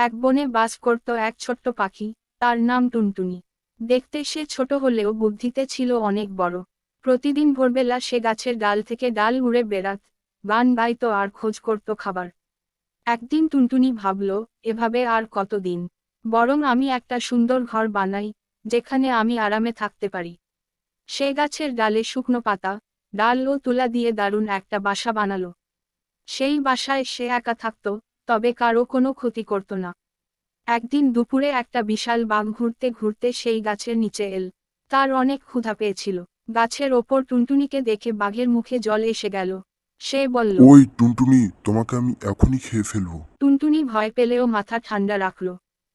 এক বনে বাস করত এক ছোট্ট পাখি, তার নাম টুনটুনি। দেখতে সে ছোট হলেও বুদ্ধিতে ছিল অনেক বড়। প্রতিদিন ভোরবেলা সে গাছের ডাল থেকে ডাল উড়ে বেড়াত, গান গাইত আর খোঁজ করত খাবার। একদিন টুনটুনি ভাবল, এভাবে আর কতদিন, বরং আমি একটা সুন্দর ঘর বানাই, যেখানে আমি আরামে থাকতে পারি। সে গাছের ডালে শুকনো পাতা, ডাল ও তুলা দিয়ে দারুণ একটা বাসা বানালো। সেই বাসায় সে একা থাকত, তবে কারো কোনো ক্ষতি করত না। একদিন দুপুরে একটা বিশাল বাঘ ঘুরতে ঘুরতে সেই গাছের নিচে এল। তার অনেক ক্ষুধা পেয়েছিল। গাছের ওপর টুনটুনিকে দেখে বাঘের মুখে জল এসে গেল। সে বলল, ওই টুনটুনি, তোমাকে আমি এখনই খেয়ে ফেলবো। টুনটুনি ভয় পেলেও মাথা ঠান্ডা রাখল।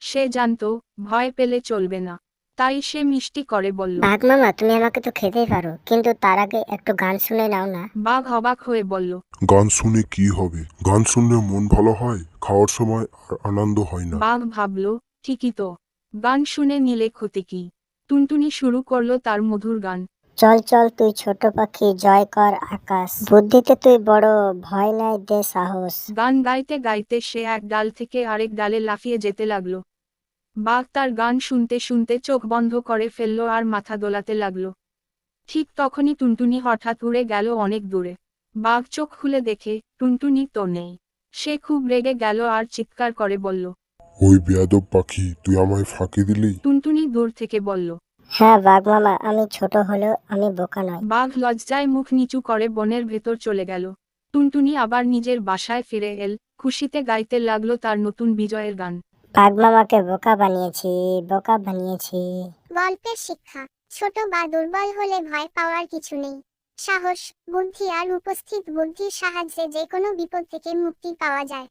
সে জানত, ভয় পেলে চলবে না। তাই সে মিষ্টি করে বলল। বাঘ মামা, তুমি আমাকে তো খেতেই পারো, কিন্তু তার আগে একটু গান শুনে নাও না। বাঘ অবাক হয়ে বলল, গান শুনে কি হবে? গান শুনলে মন ভালো হয়, খাওয়ার সময় আর আনন্দ হয় না। বাঘ ভাবল, ঠিকই তো, গান শুনে নিলে ক্ষতি কি। টুনটুনি শুরু করলো তার মধুর গান। চল চল তুই ছোট পাখি, জয় কর আকাশ, বুদ্ধিতে তুই বড়, ভয় নাই দে সাহস। গান গাইতে গাইতে সে এক ডাল থেকে আরেক ডালে লাফিয়ে যেতে লাগলো। বাঘ তার গান শুনতে শুনতে চোখ বন্ধ করে ফেলল আর মাথা দোলাতে লাগলো। ঠিক তখনই টুনটুনি হঠাৎ উড়ে গেল অনেক দূরে। বাঘ চোখ খুলে দেখে টুনটুনি তো নেই। সে খুব রেগে গেল আর চিৎকার করে বলল। ওই বেয়াদব পাখি, তুই আমায় ফাঁকি দিলি। টুনটুনি দূর থেকে বলল। হ্যাঁ বাঘ মামা, আমি ছোট হলেও আমি বোকা নয়। বাঘ লজ্জায় মুখ নিচু করে বনের ভেতর চলে গেল। টুনটুনি আবার নিজের বাসায় ফিরে এল, খুশিতে গাইতে লাগলো তার নতুন বিজয়ের গান। বাঘ মামাকে বোকা বানিয়েছি, বোকা বানিয়েছি। গল্পের শিক্ষা। ছোট বা দুর্বল হলে ভয় পাওয়ার কিছু নেই। সাহস, বুদ্ধি আর উপস্থিত বুদ্ধির সাহায্যে যে কোনো বিপদ থেকে মুক্তি পাওয়া যায়।